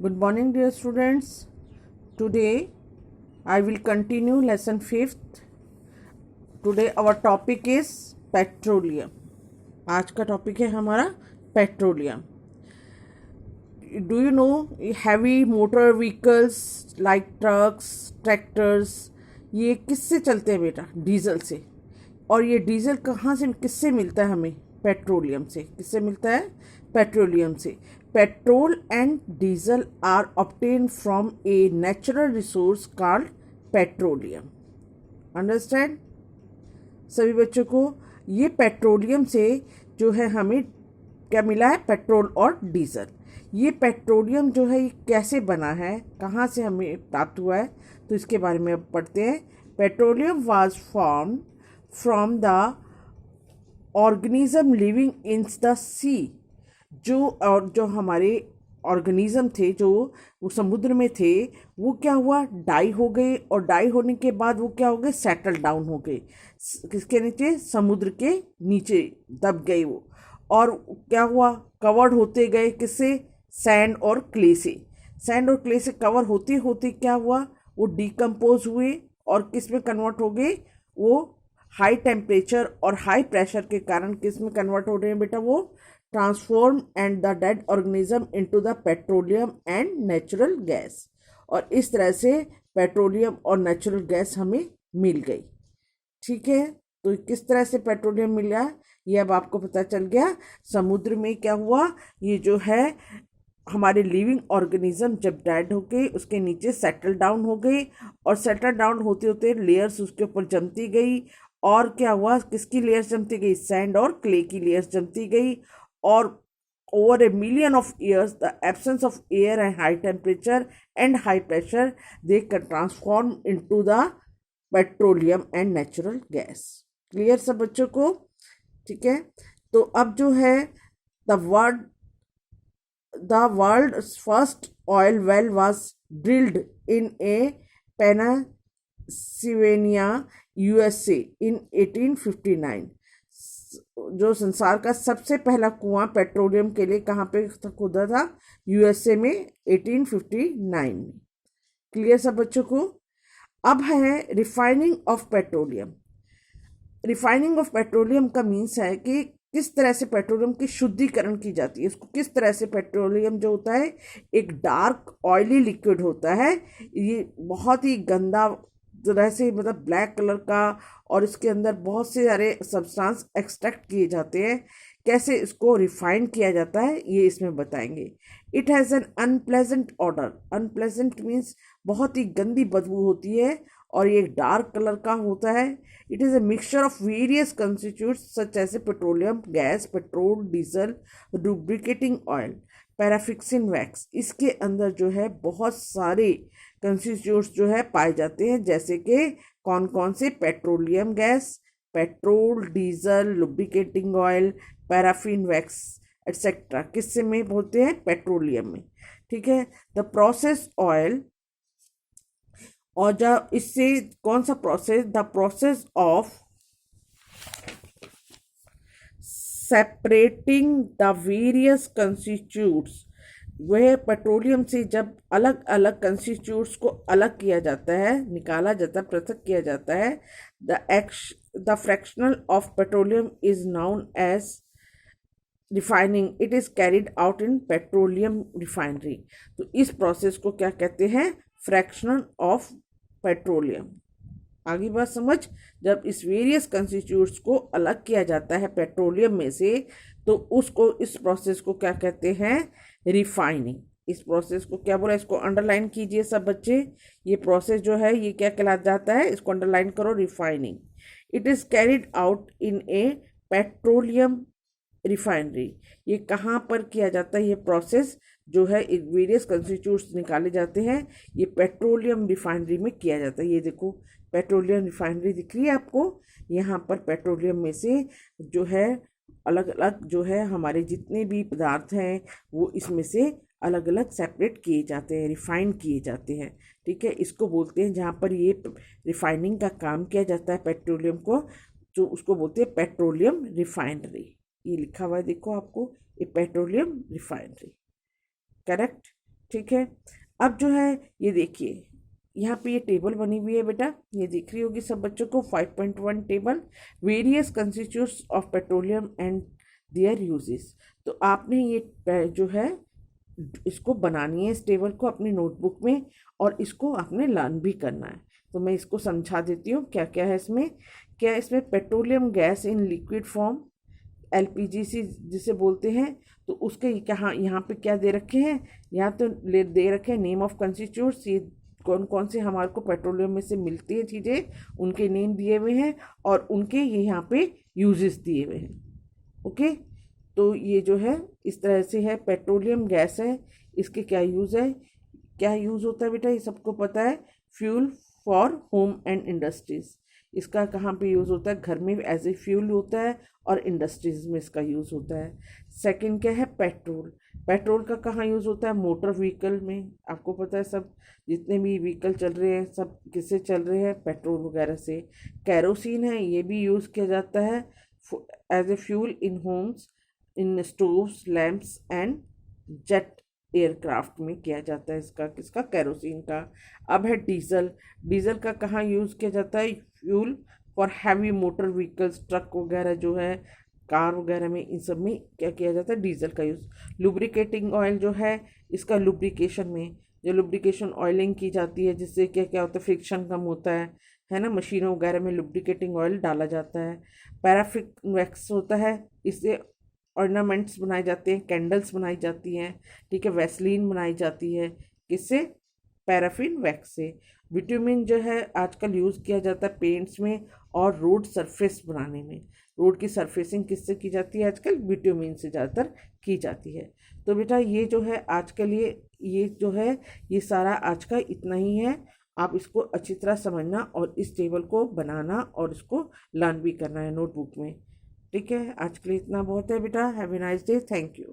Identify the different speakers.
Speaker 1: Good morning, dear students. Today I will continue lesson 5th. Today our topic is petroleum. आज का topic है हमारा petroleum. Do you know heavy motor vehicles like trucks, tractors ये किससे चलते हैं बेटा? डीजल से. और ये डीजल कहाँ से किससे मिलता है हमें? पेट्रोलियम से. किससे मिलता है? पेट्रोलियम से. Petrol and diesel are obtain from a natural resource called petroleum. Understand सभी बच्चों को? ये पेट्रोलियम से जो है हमें क्या मिला है? पेट्रोल और डीजल. ये पेट्रोलियम जो है ये कैसे बना है, कहाँ से हमें प्राप्त हुआ है, तो इसके बारे में अब पढ़ते हैं. Petroleum was form from the organism living in the sea. जो हमारे ऑर्गेनिज्म थे जो वो समुद्र में थे, वो क्या हुआ? डाई हो गए. और डाई होने के बाद वो क्या हो गए? सेटल डाउन हो गए. किसके नीचे? समुद्र के नीचे दब गए वो. और क्या हुआ? कवर्ड होते गए. किससे? सैंड और क्ले से. सैंड और क्ले से कवर होते होते क्या हुआ? वो डिकम्पोज हुए और किस में कन्वर्ट हो गए? वो हाई टेम्परेचर और हाई प्रेशर के कारण किस में कन्वर्ट हो रहे हैं बेटा? वो transform and the dead organism into the petroleum and natural gas. और इस तरह से पेट्रोलियम और नेचुरल गैस हमें मिल गई. ठीक है, तो किस तरह से पेट्रोलियम मिला ये अब आपको पता चल गया. समुद्र में क्या हुआ? ये जो है हमारे लिविंग ऑर्गेनिज्म जब डेड हो गए उसके नीचे सेटल डाउन हो गई. और सेटल डाउन होते होते लेयर्स उसके ऊपर जमती गई. और क्या हुआ? किसकी लेयर्स जमती गई? सैंड और क्ले की लेयर्स जमती गई. और over a million of years, the absence of air and high temperature and high pressure, they can transform into the petroleum and natural gas. Clear सब बच्चों को? ठीक है, तो अब जो है the world's first oil well was drilled in a Pennsylvania, USA in 1859. जो संसार का सबसे पहला कुआं पेट्रोलियम के लिए कहाँ पे खोदा था? यूएसए में 1859 में. क्लियर सब बच्चों को? अब है refining of petroleum. Refining of petroleum का मीन्स है कि किस तरह से पेट्रोलियम की शुद्धिकरण की जाती है. इसको किस तरह से पेट्रोलियम जो होता है एक डार्क ऑयली लिक्विड होता है. ये बहुत ही गंदा तरह से मतलब ब्लैक कलर का, और इसके अंदर बहुत से सारे सब्सटेंस एक्सट्रैक्ट किए जाते हैं. कैसे इसको रिफाइन किया जाता है ये इसमें बताएंगे. It has an unpleasant order. Unpleasant means बहुत ही गंदी बदबू होती है और ये डार्क कलर का होता है. It is a mixture of various constituents such as petroleum gas, petrol, diesel, lubricating oil, paraffin wax. इसके अंदर जो है बहुत सारे कंस्टिट्यूट्स जो है पाए जाते हैं. जैसे कि कौन कौन से? Petroleum gas, petrol, diesel, lubricating oil, paraffin wax etcetera. किससे में होते हैं? पेट्रोलियम में. ठीक है, द प्रोसेस ऑयल. और जब इससे कौन सा process? The process of separating the various constitutes. वह पेट्रोलियम से जब अलग अलग कंस्टिट्यूट्स को अलग किया जाता है, निकाला जाता है, पृथक किया जाता है, the fractional of petroleum is known as refining. It is carried out in petroleum refinery. तो इस प्रोसेस को क्या कहते हैं? Fractional of petroleum. आगे बात समझ. जब इस वेरियस कंस्टिट्यूट्स को अलग किया जाता है पेट्रोलियम में से, तो उसको इस प्रोसेस को क्या कहते हैं? रिफाइनिंग. इस प्रोसेस को क्या बोला? इसको अंडरलाइन कीजिए सब बच्चे. ये प्रोसेस जो है ये क्या कहला जाता है? इसको अंडरलाइन करो. Refining. It is carried out in A petroleum refinery. ये कहाँ पर किया जाता है? ये प्रोसेस जो है वेरियस कंस्टिट्यूट्स निकाले जाते हैं, ये पेट्रोलियम रिफाइनरी में किया जाता है. ये देखो पेट्रोलियम रिफाइनरी दिख रही है आपको. यहाँ पर पेट्रोलियम में से जो है अलग अलग जो है हमारे जितने भी पदार्थ हैं वो इसमें से अलग अलग सेपरेट किए जाते हैं, रिफाइन किए जाते हैं. ठीक है, इसको बोलते हैं जहाँ पर ये रिफाइनिंग का काम किया जाता है पेट्रोलियम को, जो उसको बोलते हैं पेट्रोलियम रिफाइनरी. ये लिखा हुआ है देखो आपको, ये पेट्रोलियम रिफाइनरी. करेक्ट. ठीक है। अब जो है ये देखिए, यहाँ पे ये टेबल बनी हुई है बेटा, ये दिख रही होगी सब बच्चों को। 5.1 table, various constitutes of petroleum and there uses. तो आपने ये जो है इसको बनानी है, इस टेबल को अपनी नोटबुक में, और इसको आपने लर्न भी करना है। तो मैं इसको समझा देती हूँ क्या क्या है इसमें। क्या है इसमें? Petroleum gas in liquid form, एलपीजीसी जिसे बोलते हैं। तो उसके कहाँ यहाँ पे क्या दे रखे हैं? यहाँ तो दे रखे हैं नेम ऑफ कंस्टिट्यूट्स, ये कौन कौन से हमारे को पेट्रोलियम में से मिलती है चीज़ें, उनके नेम दिए हुए हैं, और उनके ये यहाँ पे यूजेस दिए हुए हैं। ओके, तो ये जो है इस तरह से है। पेट्रोलियम गैस है, इसके क्या यूज़ है, क्या यूज़ होता है बेटा, ये सबको पता है। Fuel for home and industries, इसका कहाँ पे यूज़ होता है? घर में एज ए फ्यूल होता है, और इंडस्ट्रीज में इसका यूज़ होता है। सेकंड क्या है? पेट्रोल। पेट्रोल का कहाँ यूज़ होता है? मोटर व्हीकल में। आपको पता है सब जितने भी व्हीकल चल रहे हैं सब किससे चल रहे हैं? पेट्रोल वगैरह से। कैरोसिन है, ये भी यूज़ किया जाता है as a fuel in homes, in stoves, lamps and jet aircraft में किया जाता है इसका, किसका? कैरोसिन का। अब है डीजल। डीजल का कहाँ यूज़ किया जाता है? Fuel for heavy motor vehicles, truck वगैरह जो है, कार वगैरह में, इन सब में क्या किया जाता है? डीजल का यूज़। लुब्रिकेटिंग ऑयल जो है, इसका लुब्रिकेशन में, जो लुब्रिकेशन ऑयलिंग की जाती है, जिससे क्या क्या होता है? फ्रिक्शन कम होता है ना। मशीनों वगैरह में लुब्रिकेटिंग ऑयल डाला जाता है। पैराफिक वैक्स होता है, इससे ऑर्नामेंट्स बनाए जाते हैं, कैंडल्स बनाई जाती हैं, ठीक है। वैसलीन बनाई जाती है, किससे? पैराफिन वैक्स से। विटामिन जो है आजकल यूज़ किया जाता है पेंट्स में और रोड सरफेस बनाने में। रोड की सरफेसिंग किससे की जाती है आजकल? विटामिन से ज़्यादातर की जाती है। तो बेटा ये जो है आज के लिए, ये जो है ये सारा आज का इतना ही है। आप इसको अच्छी तरह समझना, और इस टेबल को बनाना, और इसको लर्न भी करना है नोटबुक में। ठीक है, आज के लिए इतना बहुत है बेटा। Have a nice day, thank you.